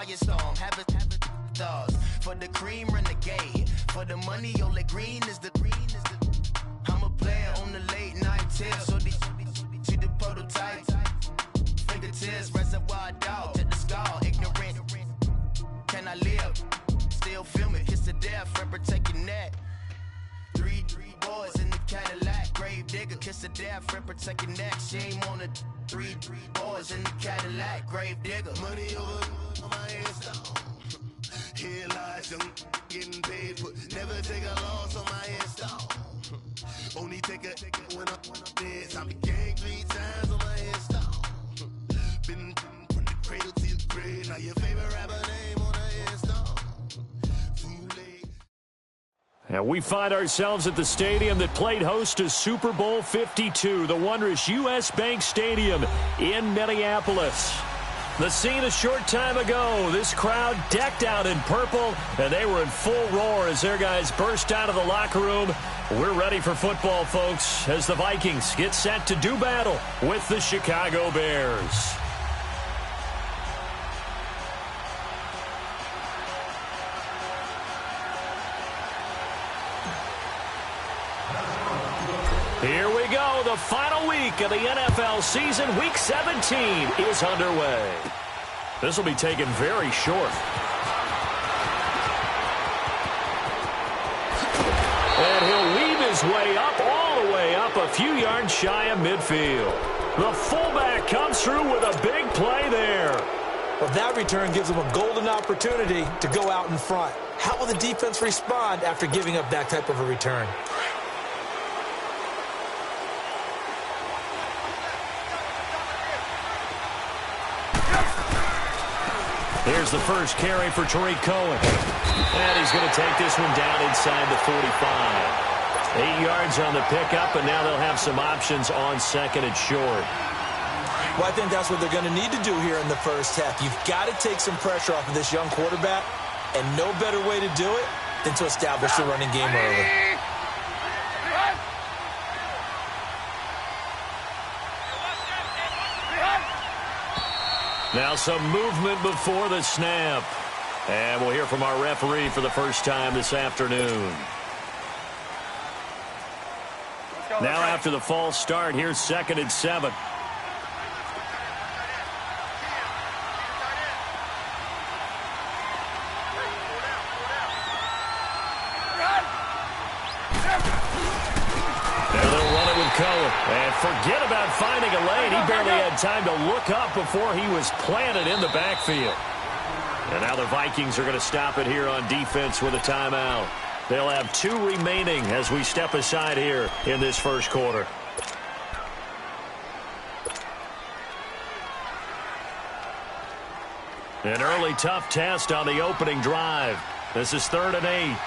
firestorm, have it stars. For the cream, renegade. For the money, Ole Green is the I'm a player on the late night tip. So they see the prototype. Fingertips, reservoir dog, to the skull, ignorant. Can I live? Still film it, kiss to death, friend, protect your neck. Three boys in the Cadillac, grave digger, kiss to death, friend, protect your neck. Shame on the three boys in the Cadillac, grave digger. Money over on my headstone. Here lies some getting paid, but never take a loss on my headstone. Only take a when I'm dead. I be gang 3 times on my headstone. Been from the cradle to the grave. Now your favorite rapper name on the headstone. Too late. And we find ourselves at the stadium that played host to Super Bowl 52, the wondrous U.S. Bank Stadium in Minneapolis. The scene a short time ago, this crowd decked out in purple, and they were in full roar as their guys burst out of the locker room. We're ready for football, folks, as the Vikings get set to do battle with the Chicago Bears. Here we go. The final week of the NFL season. Week 17 is underway. This will be taken very short. And he'll weave his way up, all the way up, a few yards shy of midfield. The fullback comes through with a big play there. Well, that return gives him a golden opportunity to go out in front. How will the defense respond after giving up that type of a return? Here's the first carry for Tariq Cohen. And he's going to take this one down inside the 45. 8 yards on the pickup, and now they'll have some options on second and short. Well, I think that's what they're going to need to do here in the first half. You've got to take some pressure off of this young quarterback, and no better way to do it than to establish the running game early. Now some movement before the snap. And we'll hear from our referee for the first time this afternoon. Now after the false start, here's 2nd and 7. And forget about finding a lane. He barely had time to look up before he was planted in the backfield. And now the Vikings are going to stop it here on defense with a timeout. They'll have 2 remaining as we step aside here in this first quarter. An early tough test on the opening drive. This is 3rd and 8.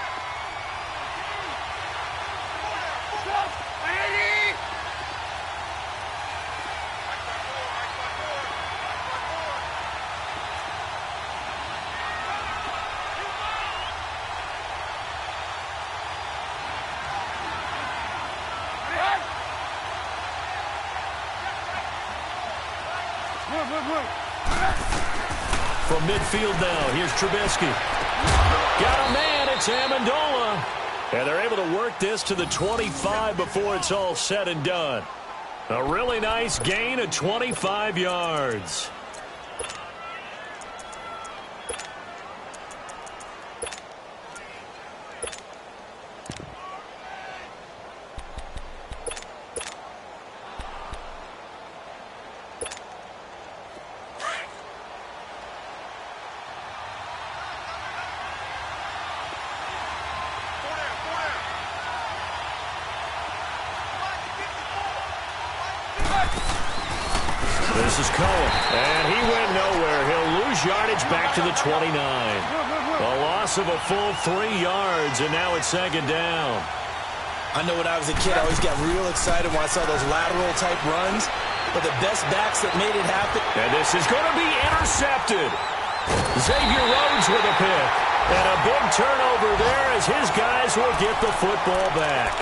From midfield now, here's Trubisky. Got a man, it's Amendola. And they're able to work this to the 25 before it's all said and done. A really nice gain of 25 yards. This is Cohen, and he went nowhere. He'll lose yardage back to the 29. A loss of a full 3 yards, and now it's 2nd down. I know when I was a kid, I always got real excited when I saw those lateral-type runs, but the best backs that made it happen. And this is going to be intercepted. Xavier Rhodes with a pick, and a big turnover there as his guys will get the football back.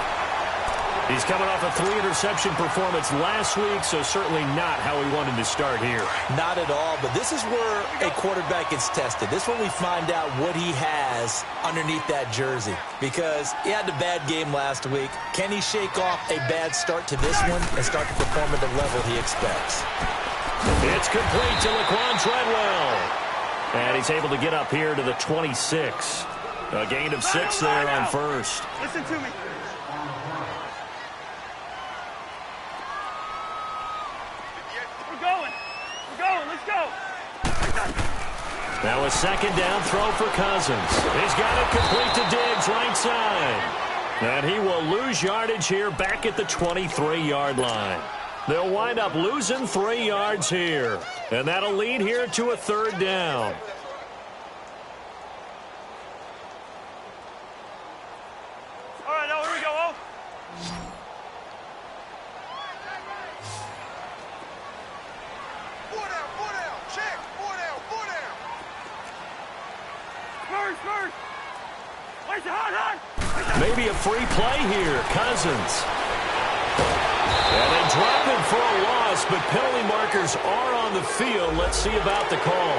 He's coming off a 3-interception performance last week, so certainly not how he wanted to start here. Not at all, but this is where a quarterback gets tested. This is when we find out what he has underneath that jersey, because he had a bad game last week. Can he shake off a bad start to this one and start to perform at the level he expects? It's complete to Laquan Treadwell. And he's able to get up here to the 26. A gain of 6 there on first. Listen to me. We're going. Let's go. Now a second down throw for Cousins. He's got it complete to Diggs, right side. And he will lose yardage here back at the 23-yard line. They'll wind up losing 3 yards here. And that'll lead here to a 3rd down. All right, here we go. Oh. Four down. Check. Four down. First. Where's the hard? Maybe a free play here. Cousins. And they drop him for a loss, but penalty markers are on the field. Let's see about the call.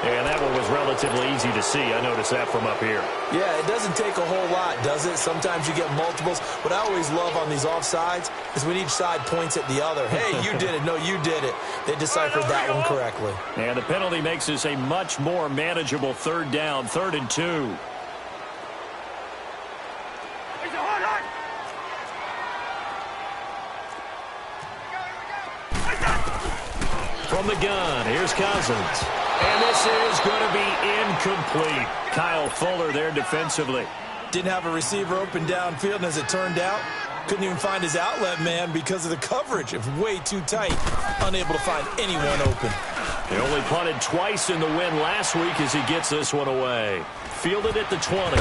And that one was relatively easy to see. I noticed that from up here. Yeah, it doesn't take a whole lot, does it? Sometimes you get multiples. What I always love on these offsides is when each side points at the other. Hey, you did it. No, you did it. They deciphered that one correctly. And the penalty makes this a much more manageable 3rd down, 3rd and 2. From the gun, here's Cousins. And this is going to be incomplete. Kyle Fuller there defensively. Didn't have a receiver open downfield, and as it turned out, couldn't even find his outlet man because of the coverage. It was way too tight. Unable to find anyone open. He only punted twice in the win last week as he gets this one away. Fielded at the 20.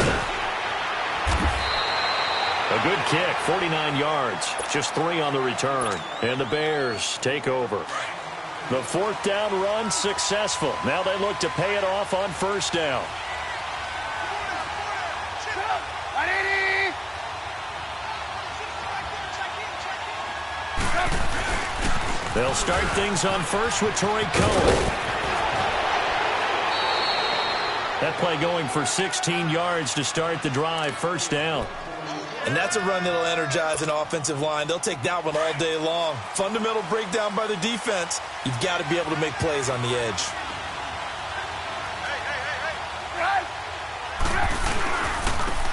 A good kick, 49 yards. Just 3 on the return. And the Bears take over. The 4th down run successful. Now they look to pay it off on 1st down. They'll start things on first with Torrey Cohen. That play going for 16 yards to start the drive. 1st down. And that's a run that'll energize an offensive line. They'll take that one all day long. Fundamental breakdown by the defense. You've got to be able to make plays on the edge.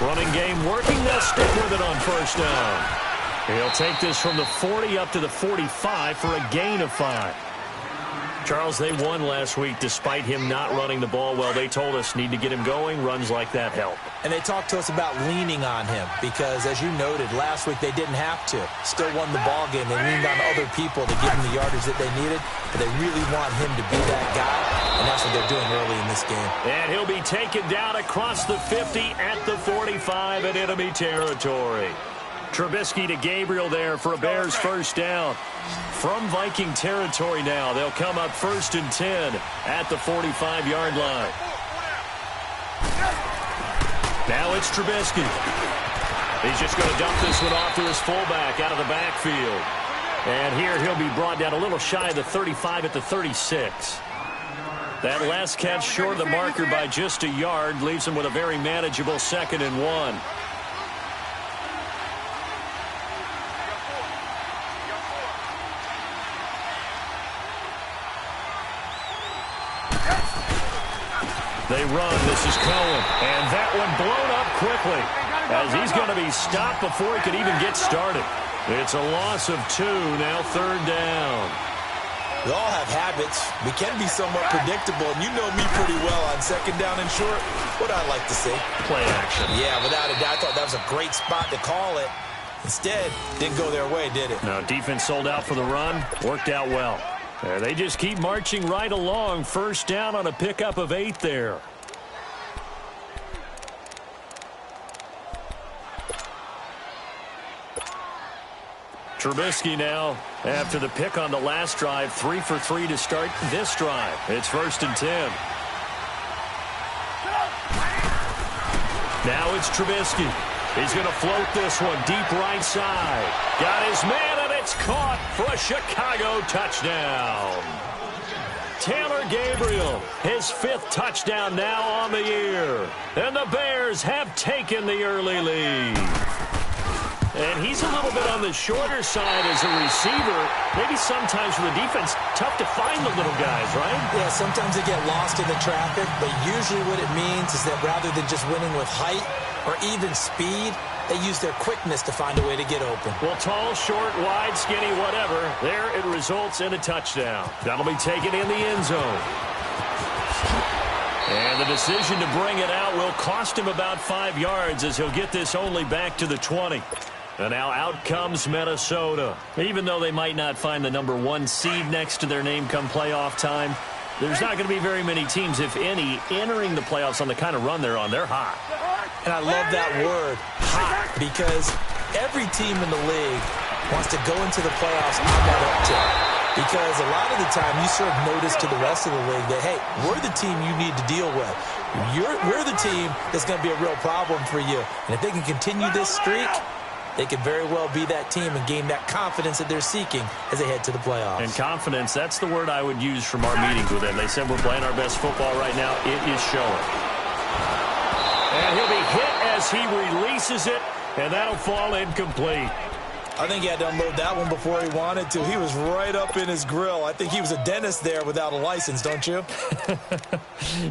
Running game working. They'll stick with it on 1st down. He'll take this from the 40 up to the 45 for a gain of 5. Charles, they won last week despite him not running the ball well. They told us need to get him going. Runs like that help. And they talked to us about leaning on him because, as you noted, last week they didn't have to. Still won the ball game. They leaned on other people to give him the yardage that they needed, but they really want him to be that guy, and that's what they're doing early in this game. And he'll be taken down across the 50 at the 45 in enemy territory. Trubisky to Gabriel there for a Bears 1st down. From Viking territory now, they'll come up 1st and 10 at the 45-yard line. Now it's Trubisky. He's just going to dump this one off to his fullback out of the backfield. And here he'll be brought down a little shy of the 35 at the 36. That last catch short of the marker by just a yard leaves him with a very manageable 2nd and 1. They run. This is Cohen. And that one blown up quickly as he's going to be stopped before he could even get started. It's a loss of 2. Now 3rd down. We all have habits. We can be somewhat predictable, and you know me pretty well on 2nd down and short. What I like to see. Play action. Yeah, without a doubt. I thought that was a great spot to call it. Instead, didn't go their way, did it? No, defense sold out for the run. Worked out well. They just keep marching right along. 1st down on a pickup of 8 there. Trubisky now, after the pick on the last drive, 3 for 3 to start this drive. It's 1st and 10. Now it's Trubisky. He's going to float this one deep right side. Got his man, and it's caught for a Chicago touchdown. Taylor Gabriel, his 5th touchdown now on the year. And the Bears have taken the early lead. And he's a little bit on the shorter side as a receiver. Maybe sometimes for the defense, tough to find the little guys, right? Yeah, sometimes they get lost in the traffic, but usually what it means is that rather than just winning with height or even speed, they use their quickness to find a way to get open. Well, tall, short, wide, skinny, whatever, there it results in a touchdown. That'll be taken in the end zone. And the decision to bring it out will cost him about 5 yards as he'll get this only back to the 20. And now out comes Minnesota. Even though they might not find the number 1 seed next to their name come playoff time, there's not going to be very many teams, if any, entering the playoffs on the kind of run they're on. They're hot. And I love that word, hot, because every team in the league wants to go into the playoffs on that uptick. Because a lot of the time you serve notice to the rest of the league that, hey, we're the team you need to deal with. We're the team that's going to be a real problem for you. And if they can continue this streak, they could very well be that team and gain that confidence that they're seeking as they head to the playoffs. And confidence, that's the word I would use from our meetings with them. They said we're playing our best football right now. It is showing. And he'll be hit as he releases it, and that'll fall incomplete. I think he had to unload that one before he wanted to. He was right up in his grill. I think he was a dentist there without a license, don't you?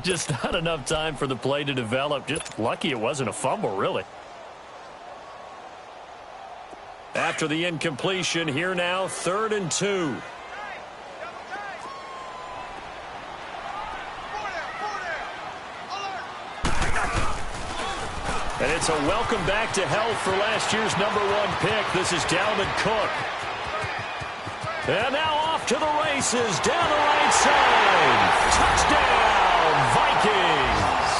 Just not enough time for the play to develop. Just lucky it wasn't a fumble, really. After the incompletion, here now, 3rd and 2. And it's a welcome back to health for last year's number 1 pick. This is Dalvin Cook. And now off to the races, down the right side. Touchdown, Vikings.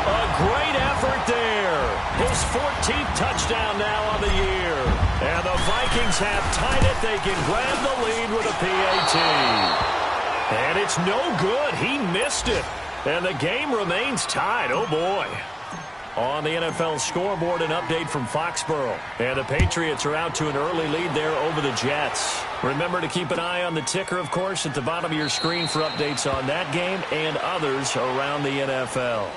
A great effort there. His 14th touchdown now on the year. And the Vikings have tied it. They can grab the lead with a PAT. And it's no good. He missed it. And the game remains tied. Oh, boy. On the NFL scoreboard, an update from Foxborough. And the Patriots are out to an early lead there over the Jets. Remember to keep an eye on the ticker, of course, at the bottom of your screen for updates on that game and others around the NFL.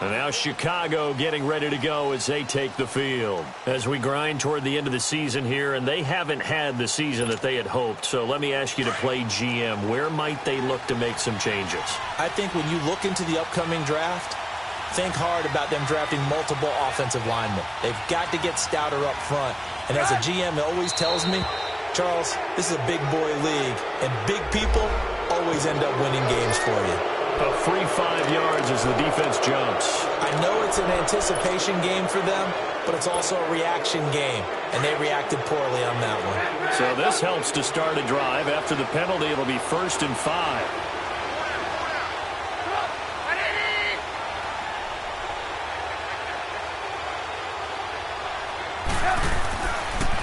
And now Chicago getting ready to go as they take the field. As we grind toward the end of the season here, and they haven't had the season that they had hoped. So let me ask you to play GM. Where might they look to make some changes? I think when you look into the upcoming draft, think hard about them drafting multiple offensive linemen. They've got to get stouter up front. And as a GM, it always tells me, Charles, this is a big boy league, and big people always end up winning games for you. A free 5 yards as the defense jumps. I know it's an anticipation game for them, but it's also a reaction game, and they reacted poorly on that one. So this helps to start a drive. After the penalty, it'll be 1st and 5.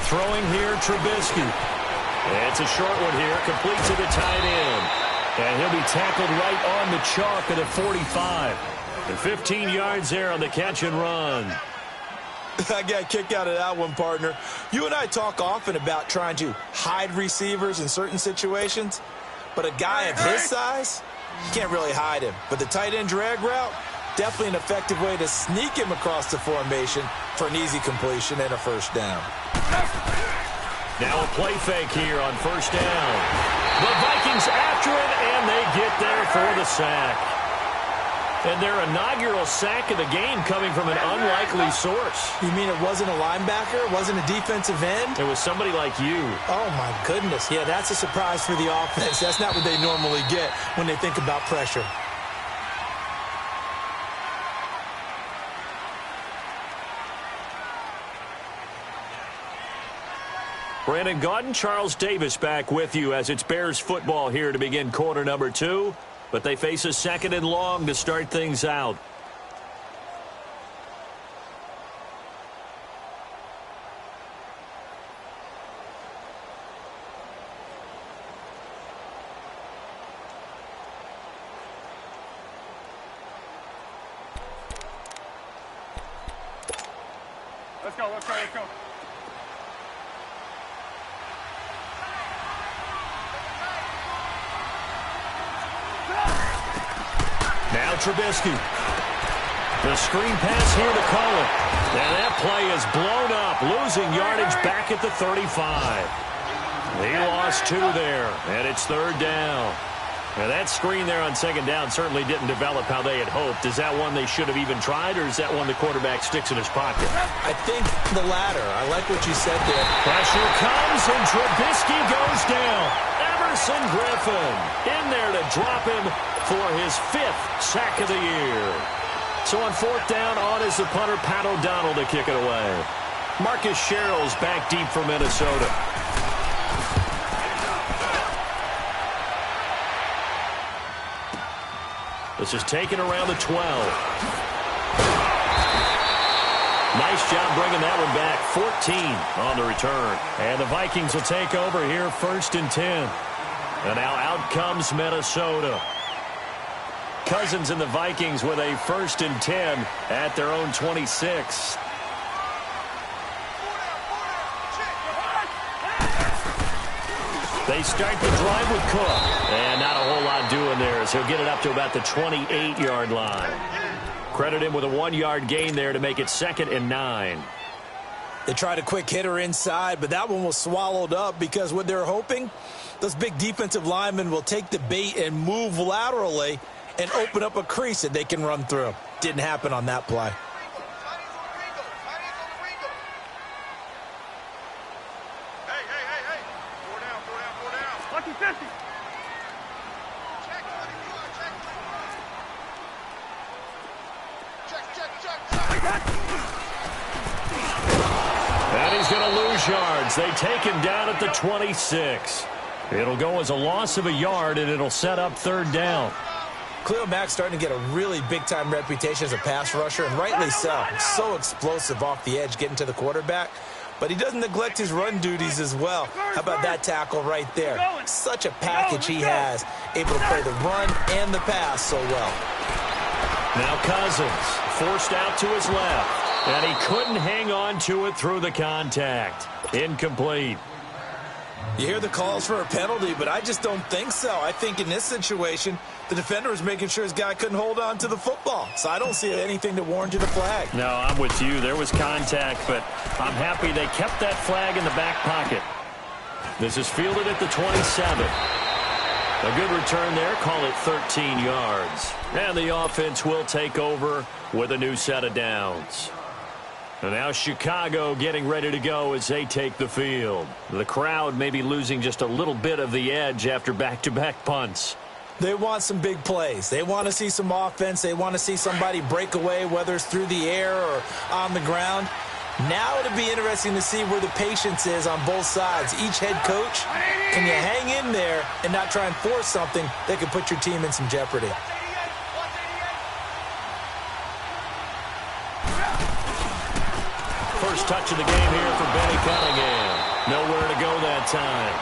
Throwing here, Trubisky. It's a short one here, complete to the tight end. And he'll be tackled right on the chalk at a 45. And 15 yards there on the catch and run. I got a kick out of that one, partner. You and I talk often about trying to hide receivers in certain situations, but a guy of his size, you can't really hide him. But the tight end drag route, definitely an effective way to sneak him across the formation for an easy completion and a first down. Now a play fake here on first down. The Vikings after it, and they get there for the sack. And their inaugural sack of the game coming from an unlikely source. You mean it wasn't a linebacker? It wasn't a defensive end? It was somebody like you. Oh, my goodness. Yeah, that's a surprise for the offense. That's not what they normally get when they think about pressure. Brandon Gaudin, Charles Davis back with you as it's Bears football here to begin quarter number 2. But they face a 2nd and long to start things out. Let's go, let's go, let's go. Now Trubisky. The screen pass here to call it. And that play is blown up, losing yardage back at the 35. He lost 2 there, and it's 3rd down. Now that screen there on 2nd down certainly didn't develop how they had hoped. Is that one they should have even tried, or is that one the quarterback sticks in his pocket? I think the latter. I like what you said there. Pressure comes, and Trubisky goes down. Emerson Griffin in there to drop him for his 5th sack of the year. So on 4th down, on is the punter, Pat O'Donnell, to kick it away. Marcus Sherrill's back deep for Minnesota. This is taken around the 12. Nice job bringing that one back. 14 on the return. And the Vikings will take over here 1st and 10. And now out comes Minnesota. Cousins and the Vikings with a 1st and 10 at their own 26. They start the drive with Cook. And not a whole lot doing there as he'll get it up to about the 28-yard line. Credit him with a 1-yard gain there to make it 2nd and 9. They tried a quick hitter inside, but that one was swallowed up because what they're hoping, those big defensive linemen will take the bait and move laterally and open up a crease that they can run through. Didn't happen on that play. And he's going to lose yards. They take him down at the 26. It'll go as a loss of a yard, and it'll set up 3rd down. Khalil Mack's starting to get a really big-time reputation as a pass rusher, and rightly so. So explosive off the edge getting to the quarterback. But he doesn't neglect his run duties as well. How about that tackle right there? Such a package he has, able to play the run and the pass so well. Now Cousins forced out to his left. And he couldn't hang on to it through the contact. Incomplete. You hear the calls for a penalty, but I just don't think so. I think in this situation, the defender was making sure his guy couldn't hold on to the football. So I don't see anything that warranted a flag. No, I'm with you. There was contact, but I'm happy they kept that flag in the back pocket. This is fielded at the 27. A good return there. Call it 13 yards. And the offense will take over with a new set of downs. And now Chicago getting ready to go as they take the field. The crowd may be losing just a little bit of the edge after back-to-back punts. They want some big plays. They want to see some offense. They want to see somebody break away, whether it's through the air or on the ground. Now it'll be interesting to see where the patience is on both sides. Each head coach, can you hang in there and not try and force something that could put your team in some jeopardy? First touch of the game here for Benny Cunningham. Nowhere to go that time.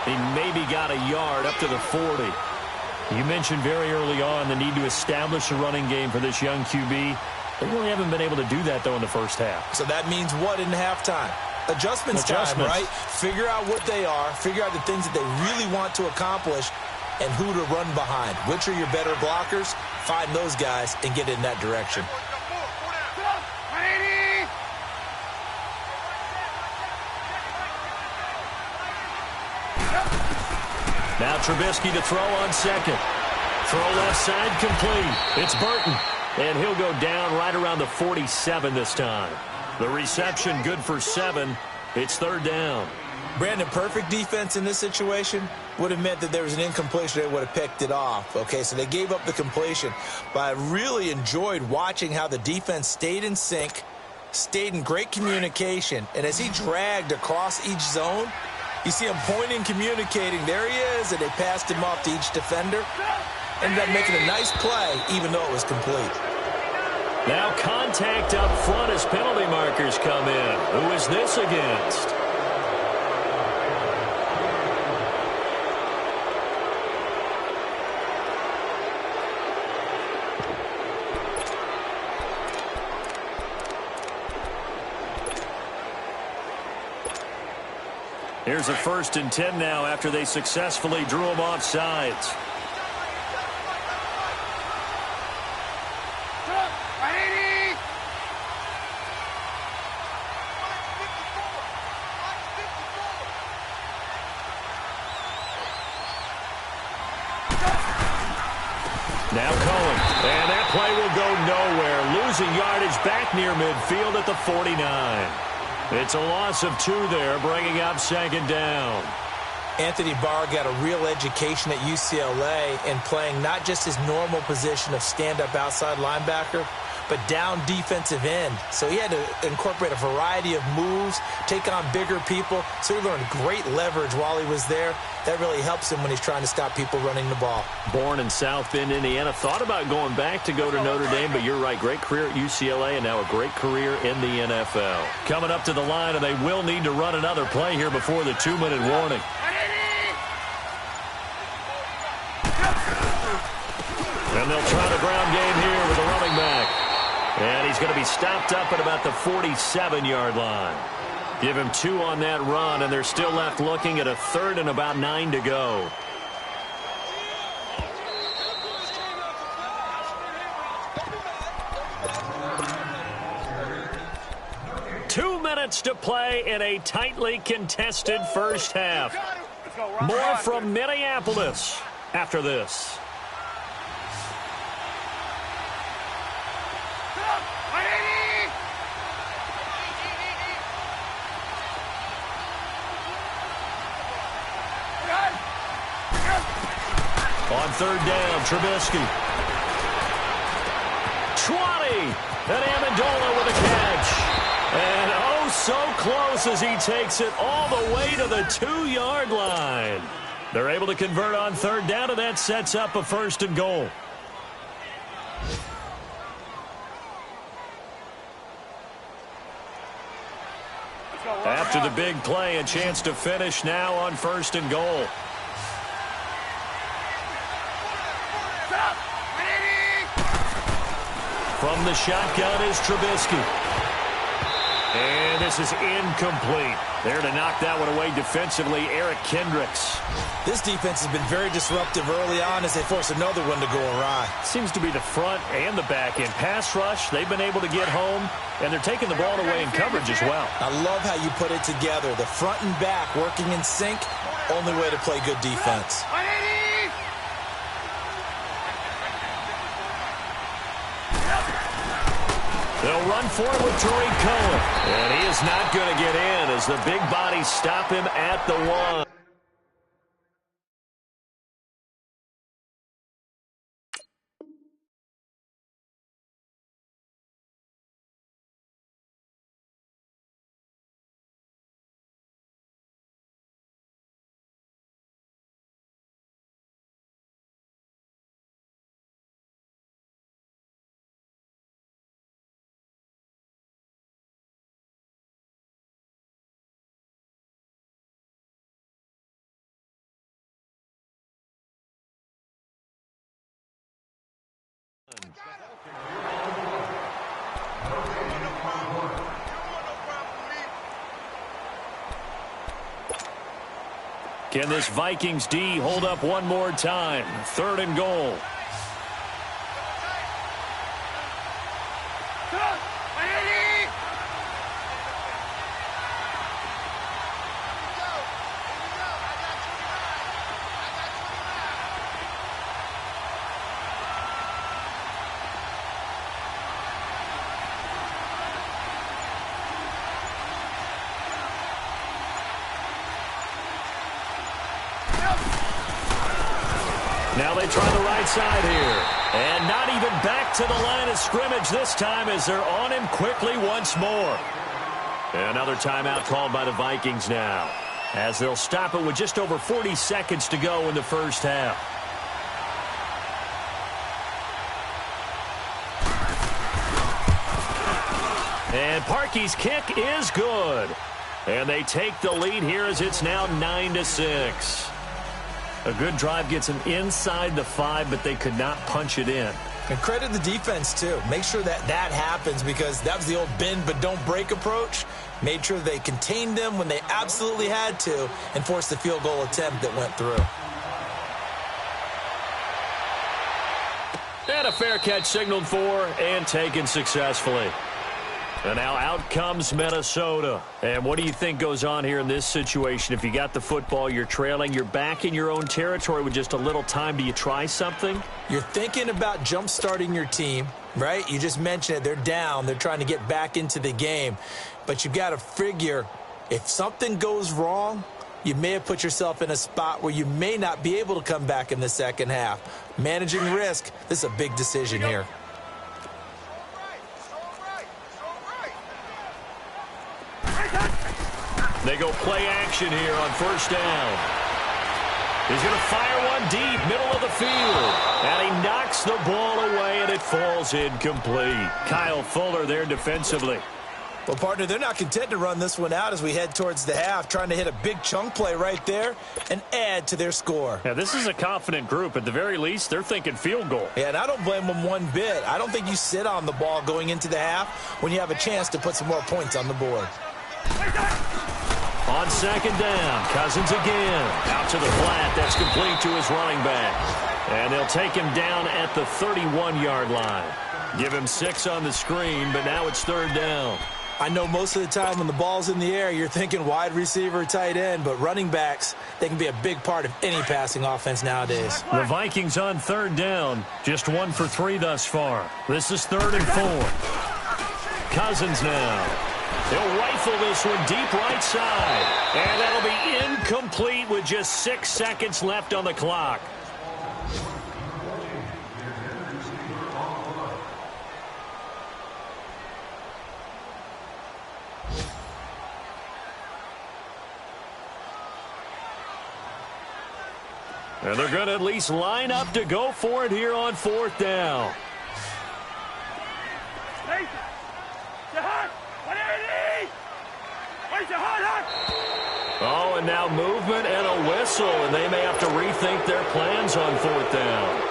He maybe got a yard up to the 40. You mentioned very early on the need to establish a running game for this young QB. They really haven't been able to do that, though, in the first half. So that means what in halftime? Adjustments time, right? Figure out what they are. Figure out the things that they really want to accomplish and who to run behind. Which are your better blockers? Find those guys and get in that direction. Now Trubisky to throw on second. Throw left side complete. It's Burton. And he'll go down right around the 47 this time. The reception good for 7. It's 3rd down. Brandon, perfect defense in this situation would have meant that there was an incompletion. They would have picked it off. Okay, so they gave up the completion. But I really enjoyed watching how the defense stayed in sync, stayed in great communication. And as he dragged across each zone, you see him pointing, communicating. There he is, and they passed him off to each defender. Ended up making a nice play, even though it was complete. Now contact up front as penalty markers come in. Who is this against? Here's a 1st and 10 now after they successfully drew him off sides. Now Cohen, and that play will go nowhere. Losing yardage back near midfield at the 49. It's a loss of 2 there, bringing up 2nd down. Anthony Barr got a real education at UCLA in playing not just his normal position of stand-up outside linebacker, but down defensive end. So he had to incorporate a variety of moves, take on bigger people. So he learned great leverage while he was there. That really helps him when he's trying to stop people running the ball. Born in South Bend, Indiana. Thought about going back to go to Notre Dame, but you're right. Great career at UCLA and now a great career in the NFL. Coming up to the line, and they will need to run another play here before the 2-minute warning. And they'll try the ground game here with the running back. And he's going to be stopped up at about the 47-yard line. Give him 2 on that run, and they're still left looking at a 3rd and about 9 to go. Two minutes to play in a tightly contested first half. More from Minneapolis after this. On 3rd down, Trubisky. 20. And Amendola with a catch. And oh, so close as he takes it all the way to the 2-yard line. They're able to convert on 3rd down, and that sets up a 1st and goal. After the big play, a chance to finish now on 1st and goal. From the shotgun is Trubisky. And this is incomplete. There to knock that one away defensively, Eric Kendricks. This defense has been very disruptive early on as they force another one to go awry. Seems to be the front and the back end. Pass rush, they've been able to get home, and they're taking the ball away in coverage as well. I love how you put it together. The front and back working in sync, only way to play good defense. They'll run for it with Tariq Cohen. And he is not going to get in as the big bodies stop him at the 1. Can this Vikings D hold up one more time? 3rd and goal. Now they try the right side here. And not even back to the line of scrimmage this time as they're on him quickly once more. Another timeout called by the Vikings now, as they'll stop it with just over 40 seconds to go in the first half. And Parkey's kick is good. And they take the lead here as it's now 9-6. A good drive gets them inside the 5, but they could not punch it in. And credit the defense, too. Make sure that happens, because that was the old bend but don't break approach. Made sure they contained them when they absolutely had to and forced the field goal attempt that went through. And a fair catch signaled for and taken successfully. And now out comes Minnesota. And what do you think goes on here in this situation? If you got the football, you're trailing, you're back in your own territory with just a little time. Do you try something? You're thinking about jump-starting your team, right? You just mentioned it. They're down. They're trying to get back into the game. But you got to figure, if something goes wrong, you may have put yourself in a spot where you may not be able to come back in the second half. Managing risk, this is a big decision here. They go play action here on first down. He's going to fire one deep, middle of the field. And he knocks the ball away, and it falls incomplete. Kyle Fuller there defensively. Well, partner, they're not content to run this one out as we head towards the half, trying to hit a big chunk play right there and add to their score. Yeah, this is a confident group. At the very least, they're thinking field goal. Yeah, and I don't blame them one bit. I don't think you sit on the ball going into the half when you have a chance to put some more points on the board. On second down, Cousins again. Out to the flat. That's complete to his running back. And they'll take him down at the 31-yard line. Give him 6 on the screen, but now it's third down. I know most of the time when the ball's in the air, you're thinking wide receiver, tight end, but running backs, they can be a big part of any passing offense nowadays. The Vikings on third down, just 1 for 3 thus far. This is 3rd and 4. Cousins now. They'll rifle this one deep right side. And that'll be incomplete with just 6 seconds left on the clock. And they're going to at least line up to go for it here on 4th down. Oh, and now movement and a whistle, and they may have to rethink their plans on 4th down.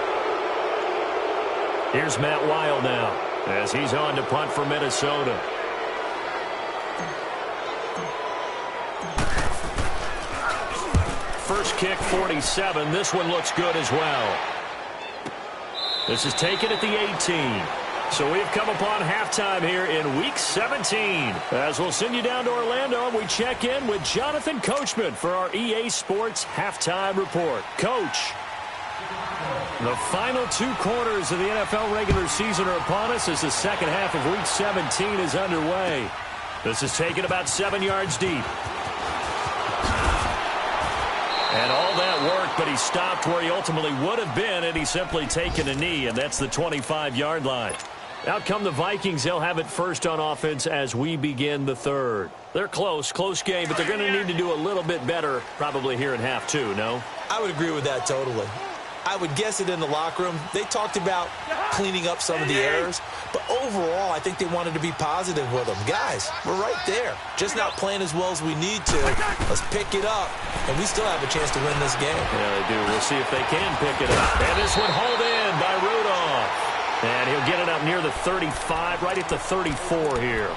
Here's Matt Wild now as he's on to punt for Minnesota. First kick, 47. This one looks good as well. This is taken at the 18. So we've come upon halftime here in Week 17. As we'll send you down to Orlando, and we check in with Jonathan Coachman for our EA Sports Halftime Report. Coach, the final 2 quarters of the NFL regular season are upon us as the second half of Week 17 is underway. This is taken about 7 yards deep. And all that work, but he stopped where he ultimately would have been had he simply taken a knee, and that's the 25-yard line. Out come the Vikings. They'll have it first on offense as we begin the third. They're close game, but they're going to need to do a little bit better probably here in half 2, no? I would agree with that totally. I would guess it in the locker room. They talked about cleaning up some of the errors, but overall, I think they wanted to be positive with them. Guys, we're right there. Just not playing as well as we need to. Let's pick it up, and we still have a chance to win this game. Yeah, they do. We'll see if they can pick it up. And this one hauled in by Rudolph. And he'll get it up near the 35, right at the 34 here.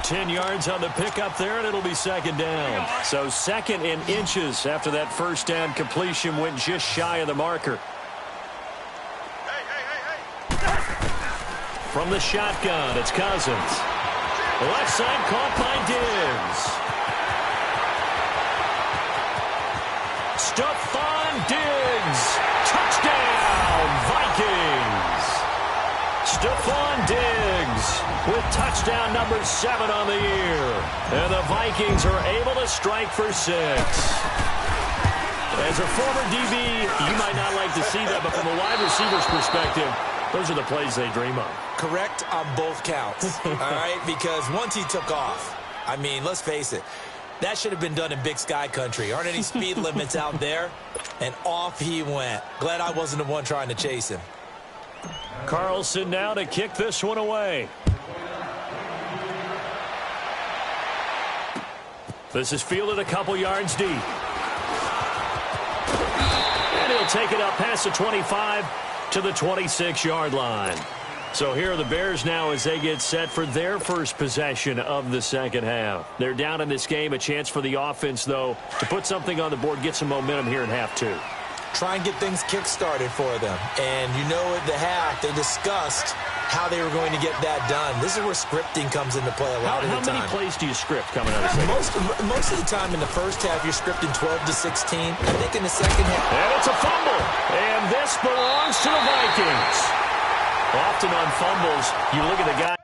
10 yards on the pickup there, and it'll be second down. So 2nd in inches after that first down completion went just shy of the marker. From the shotgun, it's Cousins. Left side caught by Diggs. Stephon Diggs. Touchdown, Vikings. Stephon Diggs with touchdown number 7 on the year. And the Vikings are able to strike for 6. As a former DB, you might not like to see that, but from a wide receiver's perspective, those are the plays they dream of. Correct on both counts, all right? Because once he took off, I mean, let's face it, that should have been done in Big Sky country. Aren't any speed limits out there? And off he went. Glad I wasn't the one trying to chase him. Carlson now to kick this one away. This is fielded a couple yards deep. And he'll take it up past the 25 to the 26-yard line. So here are the Bears now as they get set for their first possession of the second half. They're down in this game. A chance for the offense, though, to put something on the board, get some momentum here in half two. Try and get things kick-started for them. And you know at the half, they discussed how they were going to get that done. This is where scripting comes into play a lot of the time. How many plays do you script coming out of the second? Most of the time in the first half, you're scripting 12 to 16. I think in the second half. And it's a fumble. And this belongs to the Vikings. Often on fumbles, you look at the guy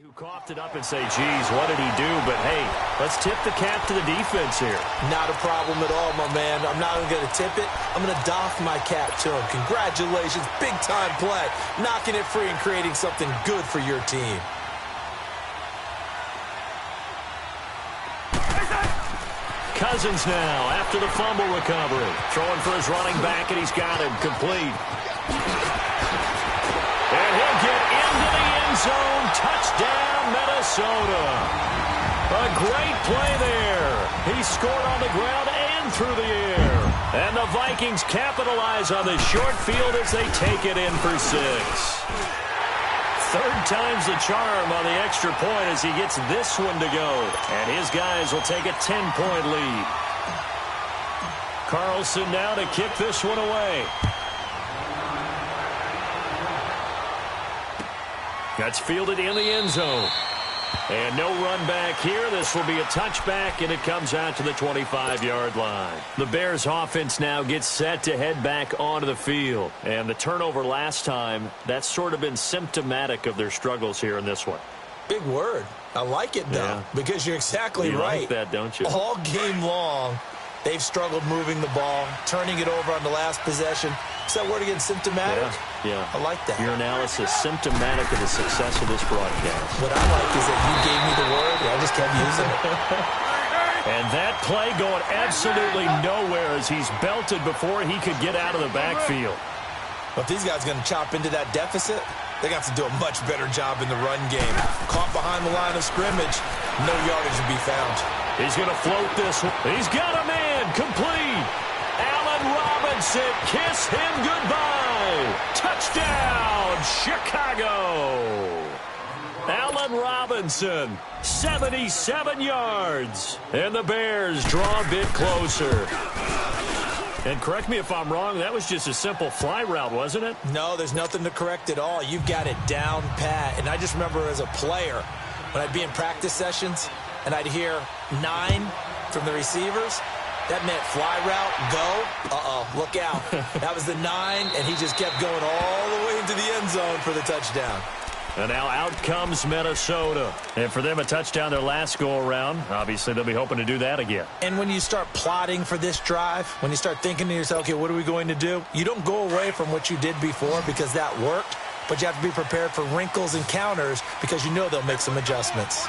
who coughed it up and say, geez, what did he do? But, hey, let's tip the cap to the defense here. Not a problem at all, my man. I'm not even going to tip it. I'm going to doff my cap to him. Congratulations. Big-time play. Knocking it free and creating something good for your team. Cousins now after the fumble recovery. Throwing for his running back, and he's got him complete. And he'll get into the end zone. Touchdown, Minnesota. A great play there. He scored on the ground and through the air. And the Vikings capitalize on the short field as they take it in for 6. Third time's the charm on the extra point as he gets this one to go. And his guys will take a 10-point lead. Carlson now to kick this one away. That's fielded in the end zone. And no run back here. This will be a touchback, and it comes out to the 25-yard line. The Bears offense now gets set to head back onto the field. And the turnover last time, that's sort of been symptomatic of their struggles here in this one. Big word. I like it, though, because you're exactly right. You like that, don't you? All game long, they've struggled moving the ball, turning it over on the last possession. Is that word again, symptomatic? Yeah. I like that. Your analysis, symptomatic of the success of this broadcast. What I like is that you gave me the word, and I just kept using it. And that play going absolutely nowhere as he's belted before he could get out of the backfield. But if these guys are going to chop into that deficit, they're going to have to do a much better job in the run game. Caught behind the line of scrimmage, no yardage to be found. He's going to float this one. He's got a man complete. Allen Robinson, kiss him goodbye. Touchdown, Chicago. Allen Robinson, 77 yards. And the Bears draw a bit closer. And correct me if I'm wrong, that was just a simple fly route, wasn't it? No, there's nothing to correct at all. You've got it down pat. And I just remember as a player, when I'd be in practice sessions, and I'd hear 9 from the receivers, that meant fly route, go. Uh-oh, look out. That was the 9, and he just kept going all the way into the end zone for the touchdown. And now out comes Minnesota. And for them, a touchdown their last go-around. Obviously, they'll be hoping to do that again. And when you start plotting for this drive, when you start thinking to yourself, okay, what are we going to do? You don't go away from what you did before because that worked, but you have to be prepared for wrinkles and counters because you know they'll make some adjustments.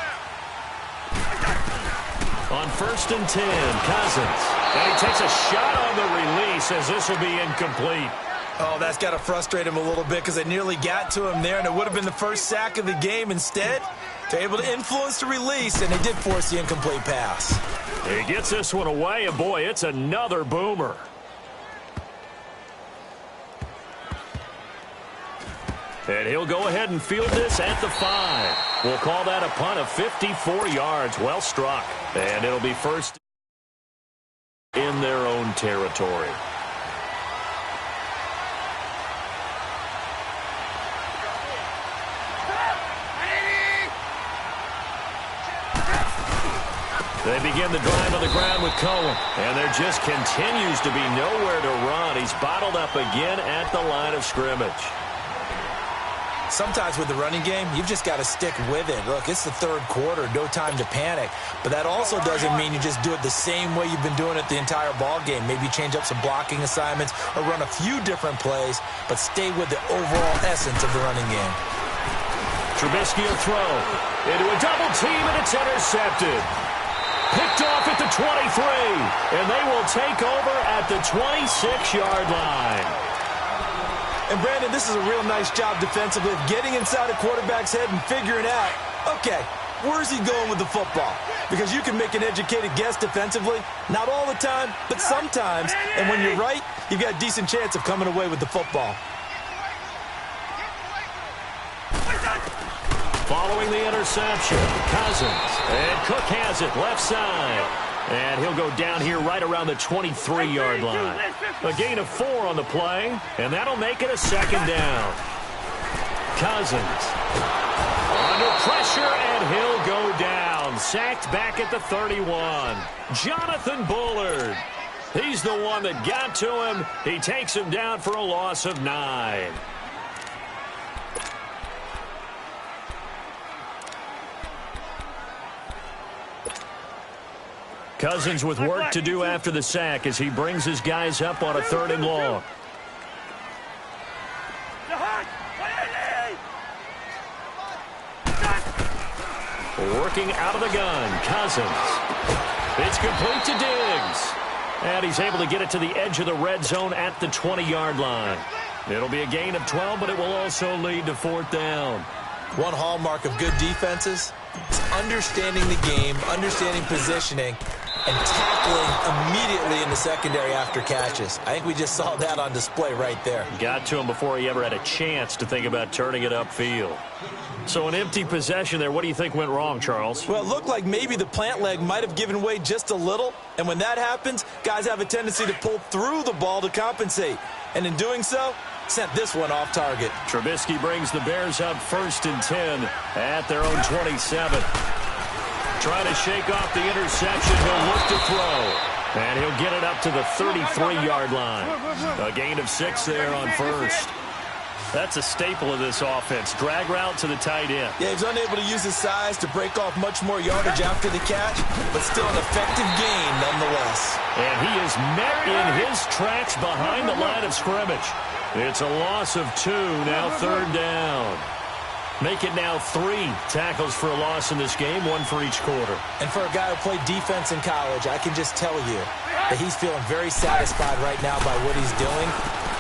On 1st and 10, Cousins. And he takes a shot on the release as this will be incomplete. Oh, that's got to frustrate him a little bit because they nearly got to him there, and it would have been the first sack of the game. Instead, they're able to influence the release, and they did force the incomplete pass. He gets this one away, and boy, it's another boomer. And he'll go ahead and field this at the 5. We'll call that a punt of 54 yards. Well struck. And it'll be first in their own territory. They begin the drive on the ground with Cohen. And there just continues to be nowhere to run. He's bottled up again at the line of scrimmage. Sometimes with the running game, you've just got to stick with it. Look, it's the third quarter, no time to panic. But that also doesn't mean you just do it the same way you've been doing it the entire ball game. Maybe change up some blocking assignments or run a few different plays, but stay with the overall essence of the running game. Trubisky will throw into a double team, and it's intercepted. Picked off at the 23, and they will take over at the 26-yard line. And, Brandon, this is a real nice job defensively of getting inside a quarterback's head and figuring out, okay, Where's he going with the football? Because you can make an educated guess defensively. Not all the time, but sometimes. And when you're right, you've got a decent chance of coming away with the football. Following the interception, Cousins. And Cook has it left side. And he'll go down here right around the 23-yard line. A gain of 4 on the play, and that'll make it a second down. Cousins under pressure, and he'll go down. Sacked back at the 31. Jonathan Bullard. He's the one that got to him. He takes him down for a loss of 9. Cousins with work to do after the sack as he brings his guys up on a 3rd and long. Working out of the gun, Cousins. It's complete to Diggs. And he's able to get it to the edge of the red zone at the 20-yard line. It'll be a gain of 12, but it will also lead to 4th down. One hallmark of good defenses is understanding the game, understanding positioning, and tackling immediately in the secondary after catches. I think we just saw that on display right there. Got to him before he ever had a chance to think about turning it upfield. So an empty possession there. What do you think went wrong, Charles? Well, it looked like maybe the plant leg might have given way just a little. And when that happens, guys have a tendency to pull through the ball to compensate. And in doing so, sent this one off target. Trubisky brings the Bears up 1st and 10 at their own 27. Trying to shake off the interception. He'll look to throw. And he'll get it up to the 33-yard line. A gain of 6 there on 1st. That's a staple of this offense. Drag route to the tight end. Yeah, he's unable to use his size to break off much more yardage after the catch, but still an effective gain nonetheless. And he is met in his tracks behind the line of scrimmage. It's a loss of 2, now 3rd down. Make it now 3 tackles for a loss in this game, 1 for each quarter. And for a guy who played defense in college, I can just tell you that he's feeling very satisfied right now by what he's doing.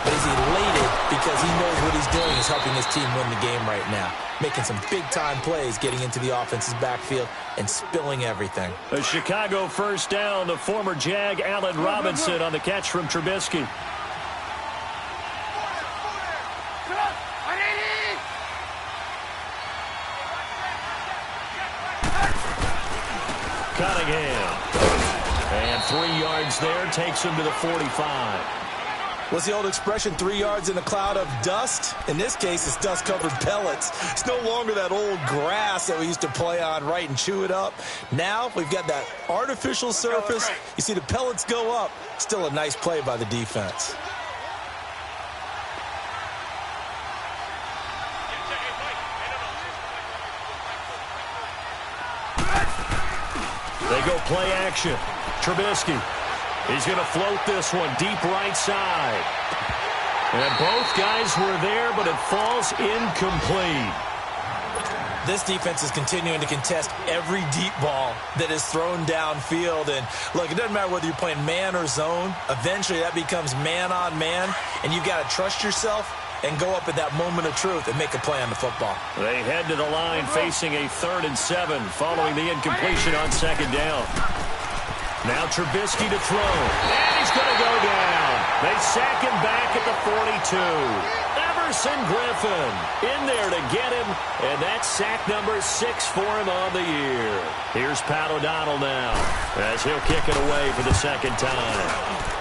But he's elated because he knows what he's doing is helping his team win the game right now. Making some big-time plays, getting into the offense's backfield, and spilling everything. A Chicago 1st down. The former Jag, Allen Robinson, on the catch from Trubisky. Cunningham. And 3 yards there takes him to the 45. What's the old expression, 3 yards in a cloud of dust? In this case, it's dust-covered pellets. It's no longer that old grass that we used to play on, right, and chew it up. Now we've got that artificial surface. You see the pellets go up. Still a nice play by the defense. They go play action. Trubisky. He's going to float this one deep right side. And both guys were there, but it falls incomplete. This defense is continuing to contest every deep ball that is thrown downfield. And look, it doesn't matter whether you're playing man or zone. Eventually that becomes man on man. And you've got to trust yourself and go up at that moment of truth and make a play on the football. They head to the line facing a 3rd and 7 following the incompletion on 2nd down. Now Trubisky to throw. And he's going to go down. They sack him back at the 42. Everson Griffin in there to get him. And that's sack number 6 for him on the year. Here's Pat O'Donnell now as he'll kick it away for the 2nd time.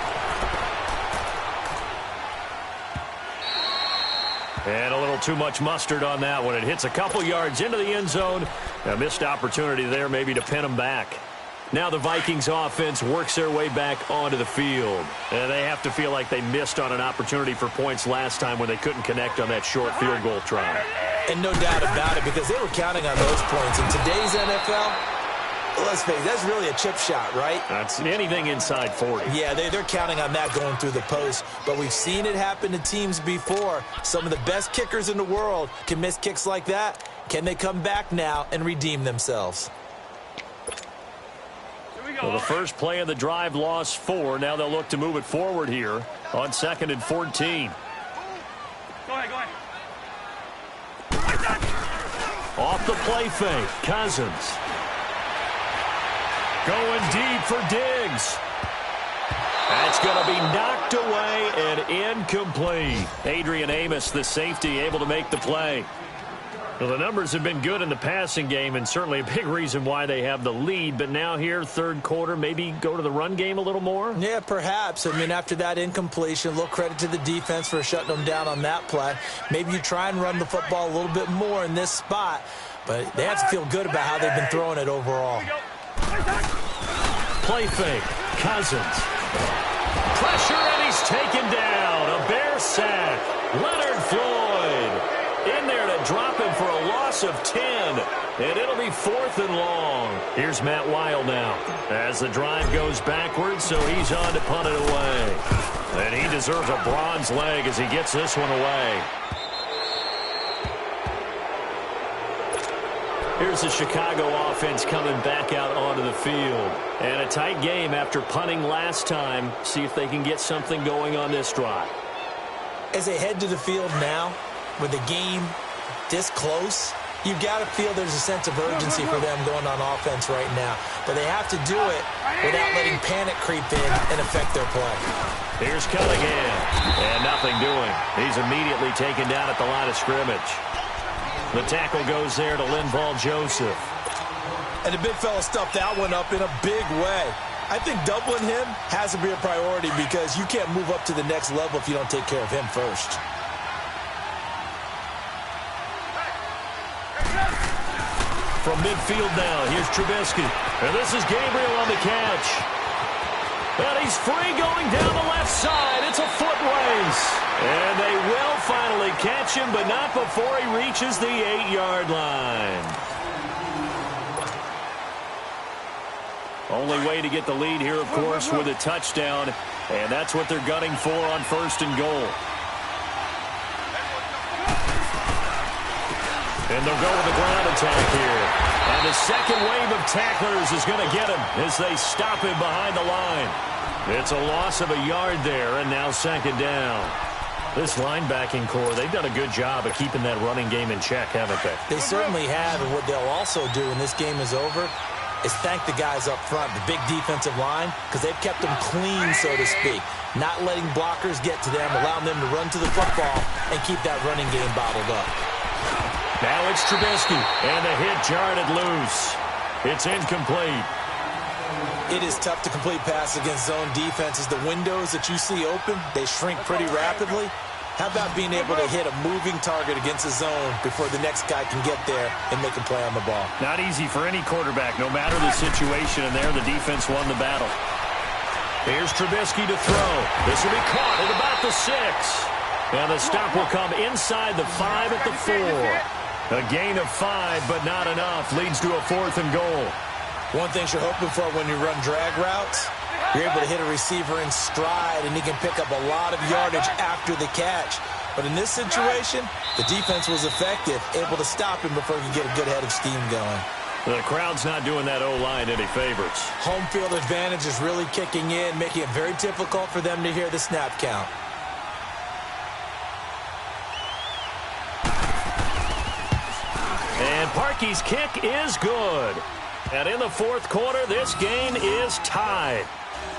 And a little too much mustard on that one. It hits a couple yards into the end zone. A missed opportunity there maybe to pin him back. Now the Vikings offense works their way back onto the field. And they have to feel like they missed on an opportunity for points last time when they couldn't connect on that short field goal try. And no doubt about it, because they were counting on those points. In today's NFL, let's face it, that's really a chip shot, right? That's anything inside 40. Yeah, they're counting on that going through the post. But we've seen it happen to teams before. Some of the best kickers in the world can miss kicks like that. Can they come back now and redeem themselves? Well, the first play of the drive lost 4. Now they'll look to move it forward here on 2nd and 14. Go ahead, go ahead. Off the play fake, Cousins. Going deep for Diggs. That's going to be knocked away and incomplete. Adrian Amos, the safety, able to make the play. Well, the numbers have been good in the passing game, and certainly a big reason why they have the lead. But now here, third quarter, maybe go to the run game a little more? Yeah, perhaps. I mean, after that incompletion, a little credit to the defense for shutting them down on that play. Maybe you try and run the football a little bit more in this spot. But they have to feel good about how they've been throwing it overall. Play fake. Cousins. Pressure, and he's taken down. A Bear sack. Leonard Floyd in there to drop him for a loss of 10. And it'll be 4th and long. Here's Matt Weil now as the drive goes backwards, so he's on to punt it away. And he deserves a bronze leg as he gets this one away. Here's the Chicago offense coming back out onto the field. And a tight game after punting last time. See if they can get something going on this drive. As they head to the field now, with the game this close, you've got to feel there's a sense of urgency for them going on offense right now. But they have to do it without letting panic creep in and affect their play. Here's Cunningham. And nothing doing. He's immediately taken down at the line of scrimmage. The tackle goes there to Linval Joseph. And the big fella stuffed that one up in a big way. I think doubling him has to be a priority because you can't move up to the next level if you don't take care of him first. From midfield now, here's Trubisky. And this is Gabriel on the catch. And he's free going down the left side. It's a foot race. And they will finally catch him, but not before he reaches the 8-yard line. Only way to get the lead here, of course, with a touchdown. And that's what they're gunning for on 1st and goal. And they'll go with the ground attack here. And the second wave of tacklers is going to get him as they stop him behind the line. It's a loss of a yard there, and now 2nd down. This linebacking core, they've done a good job of keeping that running game in check, haven't they? They certainly have, and what they'll also do when this game is over is thank the guys up front, the big defensive line, because they've kept them clean, so to speak. Not letting blockers get to them, allowing them to run to the football and keep that running game bottled up. Now it's Trubisky, and the hit jarred it loose. It's incomplete. It is tough to complete pass against zone defenses. The windows that you see open, they shrink pretty rapidly. How about being able to hit a moving target against a zone before the next guy can get there and make a play on the ball? Not easy for any quarterback, no matter the situation, and there the defense won the battle. Here's Trubisky to throw. This will be caught at about the 6. And the stop will come inside the 5 at the 4. A gain of 5, but not enough. Leads to a 4th and goal. One thing you're hoping for when you run drag routes, you're able to hit a receiver in stride, and he can pick up a lot of yardage after the catch. But in this situation, the defense was effective, able to stop him before he could get a good head of steam going. The crowd's not doing that O-line any favors. Home field advantage is really kicking in, making it very difficult for them to hear the snap count. And Parkey's kick is good. And in the 4th quarter, this game is tied.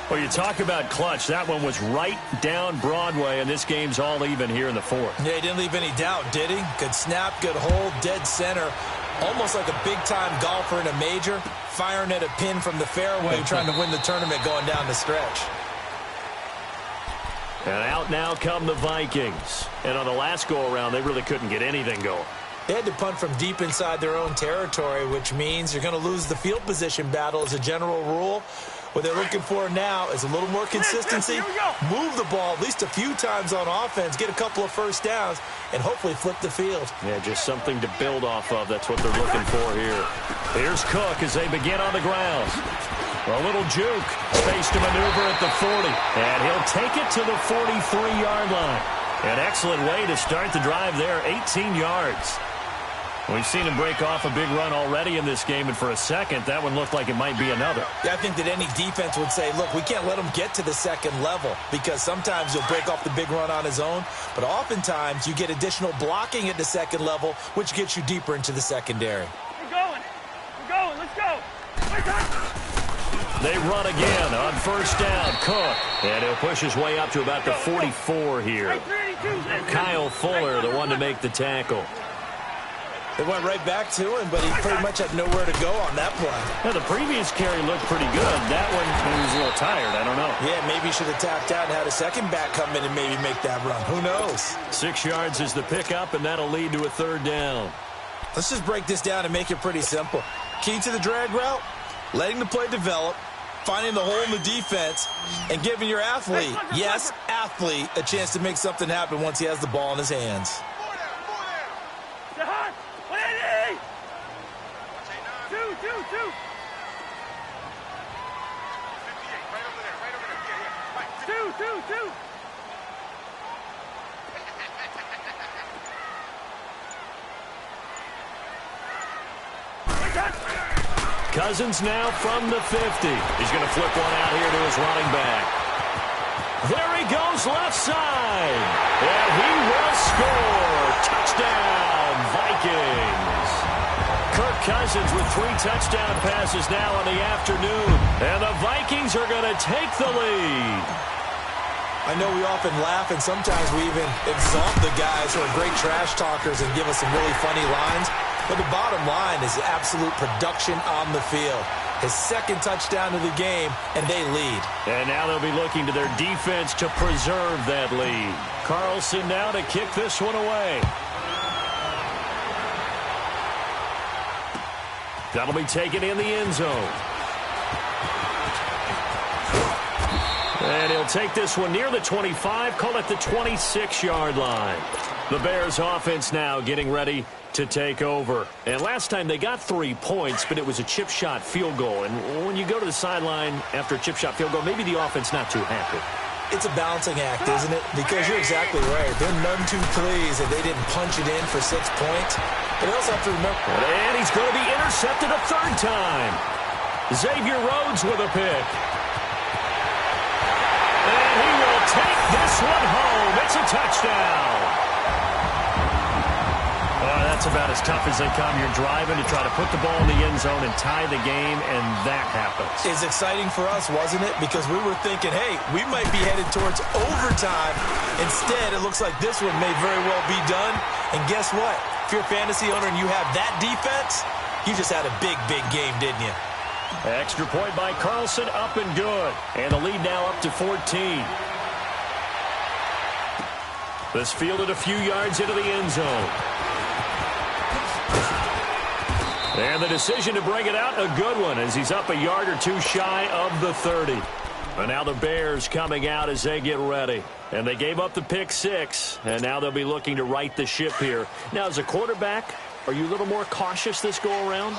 Well, you talk about clutch. That one was right down Broadway, and this game's all even here in the 4th. Yeah, he didn't leave any doubt, did he? Good snap, good hold, dead center. Almost like a big-time golfer in a major, firing at a pin from the fairway, trying to win the tournament going down the stretch. And out now come the Vikings. And on the last go-around, they really couldn't get anything going. They had to punt from deep inside their own territory, which means you're going to lose the field position battle as a general rule. What they're looking for now is a little more consistency, move the ball at least a few times on offense, get a couple of first downs, and hopefully flip the field. Yeah, just something to build off of. That's what they're looking for here. Here's Cook as they begin on the ground. A little juke, space to maneuver at the 40, and he'll take it to the 43-yard line. An excellent way to start the drive there, 18 yards. We've seen him break off a big run already in this game, and for a second, that one looked like it might be another. Yeah, I think that any defense would say, look, we can't let him get to the second level, because sometimes he'll break off the big run on his own, but oftentimes you get additional blocking at the second level, which gets you deeper into the secondary. We're going. Let's go. They run again on first down. Cook, and he'll push his way up to about the 44 here. Kyle Fuller, the one to make the tackle. They went right back to him, but he pretty much had nowhere to go on that play. Now, the previous carry looked pretty good. That one, he was a little tired. I don't know. Yeah, maybe he should have tapped out and had a second back come in and maybe make that run. Who knows? 6 yards is the pickup, and that'll lead to a third down. Let's just break this down and make it pretty simple. Key to the drag route, letting the play develop, finding the hole in the defense, and giving your athlete, yes, athlete, a chance to make something happen once he has the ball in his hands. Two. Cousins now from the 50. He's going to flip one out here to his running back. There he goes left side. And he will score. Touchdown, Vikings. Kirk Cousins with 3 touchdown passes now in the afternoon. And the Vikings are going to take the lead. I know we often laugh, and sometimes we even exalt the guys who are great trash talkers and give us some really funny lines. But the bottom line is absolute production on the field. His second touchdown of the game, and they lead. And now they'll be looking to their defense to preserve that lead. Carlson now to kick this one away. That'll be taken in the end zone. And he'll take this one near the 25, call it the 26-yard line. The Bears offense now getting ready to take over. And last time they got 3 points, but it was a chip shot field goal. And when you go to the sideline after a chip shot field goal, maybe the offense not too happy. It's a balancing act, isn't it? Because you're exactly right. They're none too pleased that they didn't punch it in for 6 points. But they also have to remember. And he's going to be intercepted a third time. Xavier Rhodes with a pick. And he will take this one home. It's a touchdown. That's about as tough as they come. You're driving to try to put the ball in the end zone and tie the game, and that happens. It's exciting for us, wasn't it? Because we were thinking, hey, we might be headed towards overtime. Instead, it looks like this one may very well be done. And guess what? If you're a fantasy owner and you have that defense, you just had a big, big game, didn't you? Extra point by Carlson, up and good. And the lead now up to 14. This fielded a few yards into the end zone. And the decision to bring it out, a good one, as he's up a yard or two shy of the 30. And now the Bears coming out as they get ready. And they gave up the pick 6, and now they'll be looking to right the ship here. Now, as a quarterback, are you a little more cautious this go-around?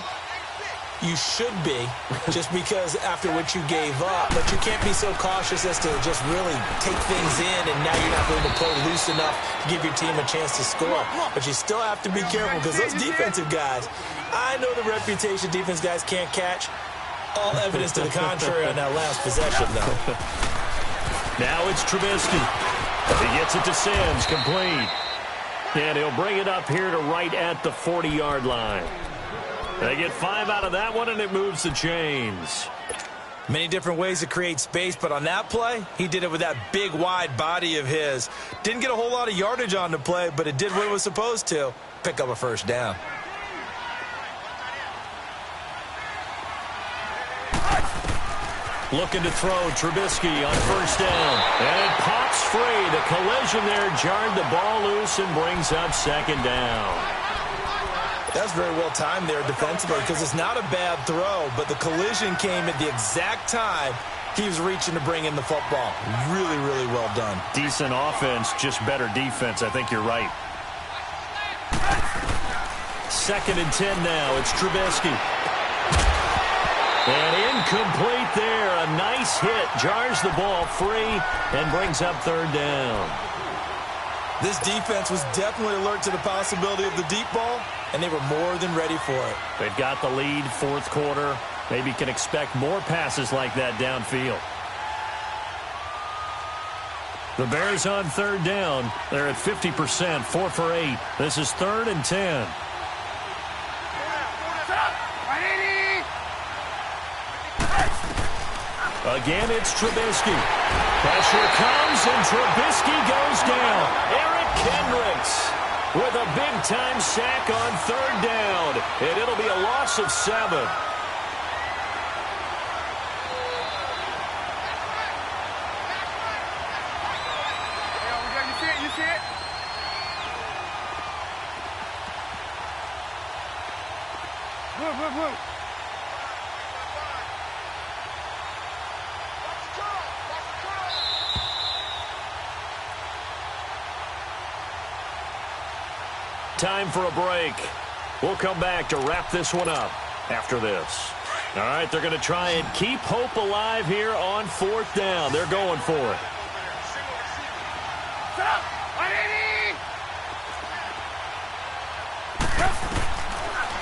You should be, just because after what you gave up. But you can't be so cautious as to just really take things in, and now you're not going to play loose enough to give your team a chance to score. But you still have to be careful, because those defensive guys, I know the reputation defense guys can't catch. All evidence to the contrary on that last possession, though. Now it's Trubisky. He gets it to Sims, complete. And he'll bring it up here to right at the 40-yard line. They get 5 out of that one, and it moves the chains. Many different ways to create space, but on that play, he did it with that big, wide body of his. Didn't get a whole lot of yardage on the play, but it did what it was supposed to. Pick up a first down. Looking to throw, Trubisky on first down. And it pops free. The collision there jarred the ball loose and brings up second down. That's very well timed there defensively, because it's not a bad throw, but the collision came at the exact time he was reaching to bring in the football. Really, really well done. Decent offense, just better defense. I think you're right. 2nd and 10 now. It's Trubisky. And incomplete there. A nice hit. Jars the ball free and brings up third down. This defense was definitely alert to the possibility of the deep ball, and they were more than ready for it. They've got the lead, fourth quarter. Maybe can expect more passes like that downfield. The Bears on third down. They're at 50%, 4 for 8. This is 3rd and 10. Again, it's Trubisky. Pressure comes, and Trubisky goes down. Eric Kendricks with a big-time sack on third down, and it'll be a loss of 7. You see it? Move. Time for a break. We'll come back to wrap this one up after this. All right, they're going to try and keep hope alive here on 4th down. They're going for it.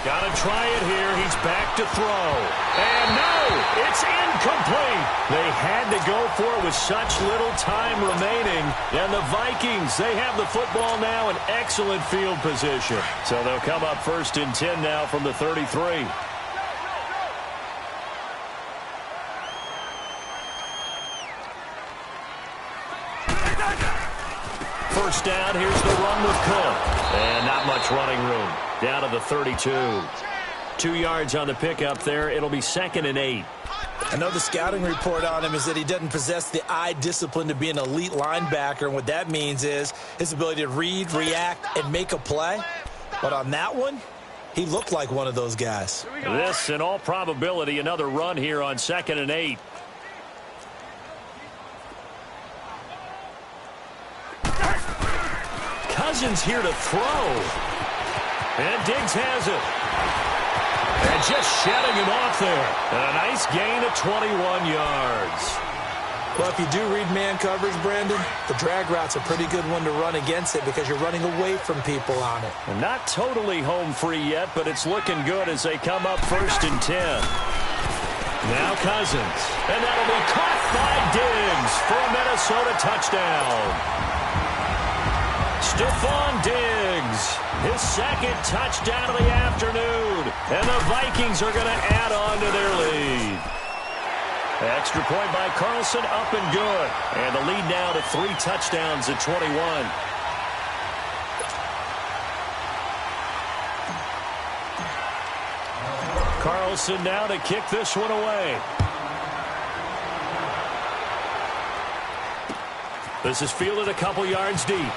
Got to try it here. He's back to throw. And no, it's incomplete. They had to go for it with such little time remaining. And the Vikings, they have the football now in excellent field position. So they'll come up 1st and 10 now from the 33. First down, here's the run with Cook. And not much running room. Down to the 32. 2 yards on the pickup there. It'll be 2nd and 8. I know the scouting report on him is that he doesn't possess the eye discipline to be an elite linebacker. And what that means is his ability to read, react, and make a play. But on that one, he looked like one of those guys. This, in all probability, another run here on 2nd and 8. Cousins here to throw. And Diggs has it. And just shedding him off there. And a nice gain of 21 yards. Well, if you do read man coverage, Brandon, the drag route's a pretty good one to run against it because you're running away from people on it. And not totally home free yet, but it's looking good as they come up 1st and 10. Now Cousins. And that'll be caught by Diggs for a Minnesota touchdown. Stephon Diggs, his 2nd touchdown of the afternoon. And the Vikings are going to add on to their lead. Extra point by Carlson, up and good. And the lead now to 3 touchdowns at 21. Carlson now to kick this one away. This is fielded a couple yards deep.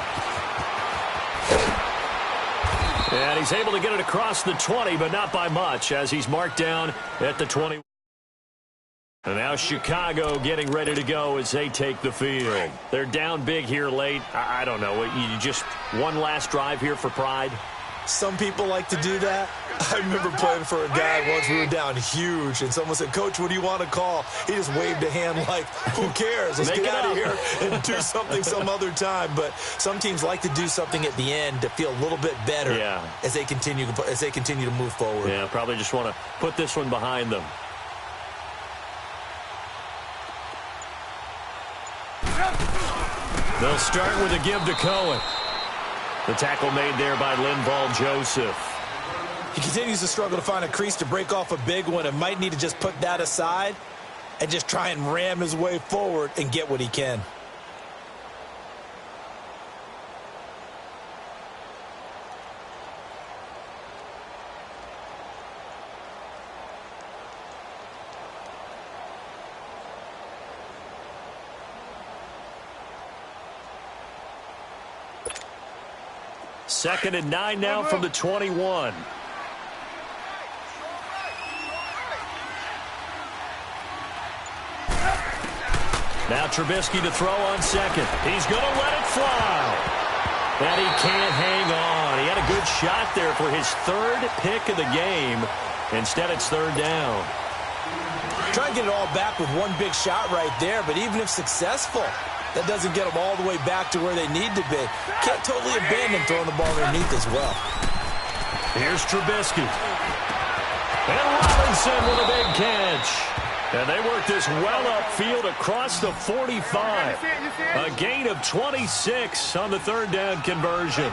And he's able to get it across the 20, but not by much, as he's marked down at the 20. And now Chicago getting ready to go as they take the field. They're down big here late. I don't know. You just one last drive here for pride? Some people like to do that. I remember playing for a guy once. We were down huge, and someone said, "Coach, what do you want to call?" He just waved a hand like, who cares? Let's get out of here and do something some other time. But some teams like to do something at the end to feel a little bit better as they continue to move forward. Yeah, probably just want to put this one behind them. They'll start with a give to Cohen. The tackle made there by Linval Joseph. He continues to struggle to find a crease to break off a big one and might need to just put that aside and just try and ram his way forward and get what he can. Second and 9 now from the 21. Now Trubisky to throw on 2nd. He's going to let it fly. And he can't hang on. He had a good shot there for his 3rd pick of the game. Instead, it's 3rd down. Try and get it all back with one big shot right there, but even if successful, That doesn't get them all the way back to where they need to be. Can't totally abandon throwing the ball underneath as well. Here's Trubisky. And Robinson with a big catch. And they work this well upfield across the 45. A gain of 26 on the third down conversion.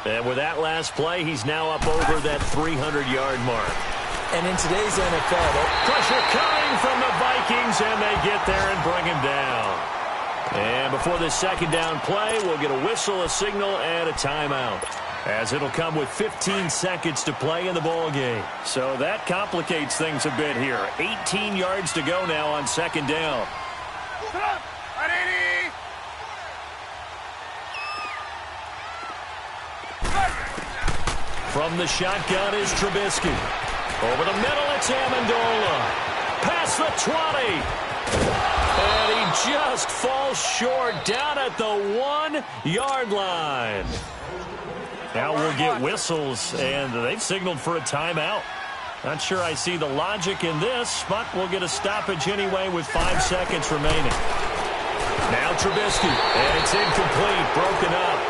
And with that last play, he's now up over that 300-yard mark. And in today's NFL, pressure coming from the Vikings, and they get there and bring him down. And before this second down play, we'll get a whistle, a signal, and a timeout, as it'll come with 15 seconds to play in the ball game. So that complicates things a bit here. 18 yards to go now on second down. From the shotgun is Trubisky. Over the middle, it's Amendola. Past the 20. And he just falls short down at the 1-yard line. Now we'll get whistles, and they've signaled for a timeout. Not sure I see the logic in this, but we'll get a stoppage anyway with 5 seconds remaining. Now Trubisky, and it's incomplete, broken up.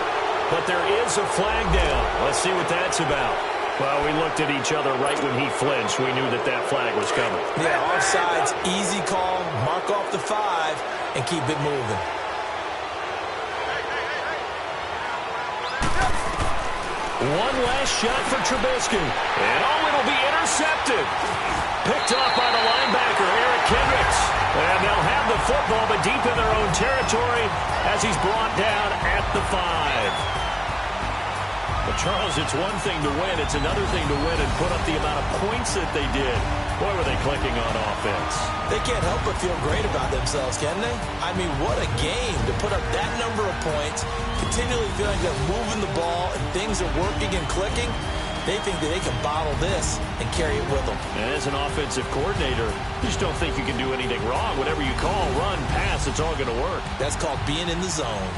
But there is a flag down. Let's see what that's about. Well, we looked at each other right when he flinched. We knew that that flag was coming. Yeah, offsides, easy call, mark off the 5, and keep it moving. One last shot for Trubisky. And it'll be intercepted. Picked off by the linebacker, Eric Kendricks. And they'll have the football, but deep in their own territory as he's brought down at the 5. But, Charles, it's one thing to win. It's another thing to win and put up the amount of points that they did. Boy, were they clicking on offense. They can't help but feel great about themselves, can they? I mean, what a game to put up that number of points, continually feeling they're moving the ball and things are working and clicking. They think that they can bottle this and carry it with them. And as an offensive coordinator, you just don't think you can do anything wrong. Whatever you call, run, pass, it's all going to work. That's called being in the zone.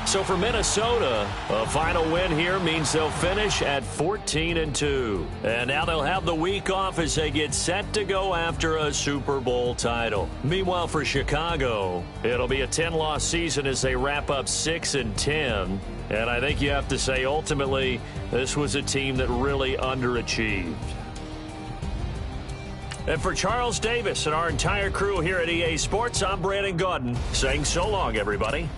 So for Minnesota, a final win here means they'll finish at 14-2. And now they'll have the week off as they get set to go after a Super Bowl title. Meanwhile, for Chicago, it'll be a 10-loss season as they wrap up 6-10. And I think you have to say, ultimately, this was a team that really underachieved. And for Charles Davis and our entire crew here at EA Sports, I'm Brandon Gaudin saying so long, everybody.